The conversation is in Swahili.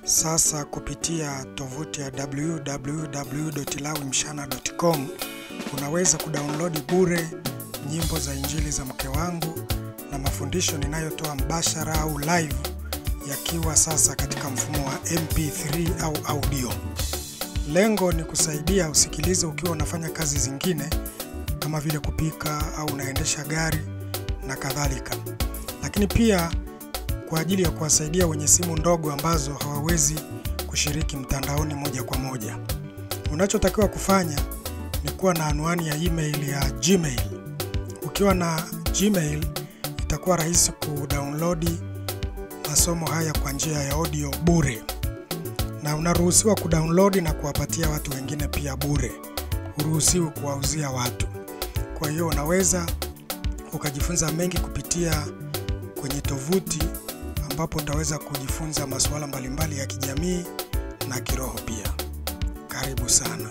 Sasa kupitia tovuti ya www.lawimshana.com unaweza kudownload bure nyimbo za injili za mke wangu na mafundisho ninayotoa mbashara au live yakiwa sasa katika mfumo wa MP3 au audio. Lengo ni kusaidia usikilize ukiwa unafanya kazi zingine kama vile kupika au unaendesha gari na kadhalika. Lakini pia kwa ajili ya kuwasaidia wenye simu ndogo ambazo hawawezi kushiriki mtandaoni moja kwa moja. Unachotakiwa kufanya ni kuwa na anwani ya email ya Gmail. Ukiwa na Gmail itakuwa rahisi kudownload masomo haya kwa njia ya audio bure. Na unaruhusiwa kudownload na kuwapatia watu wengine pia bure. Uruhusiwi kuwauzia watu. Kwa hiyo unaweza ukajifunza mengi kupitia kwenye tovuti ambapo utaweza kujifunza masuala mbalimbali ya kijamii na kiroho pia. Karibu sana.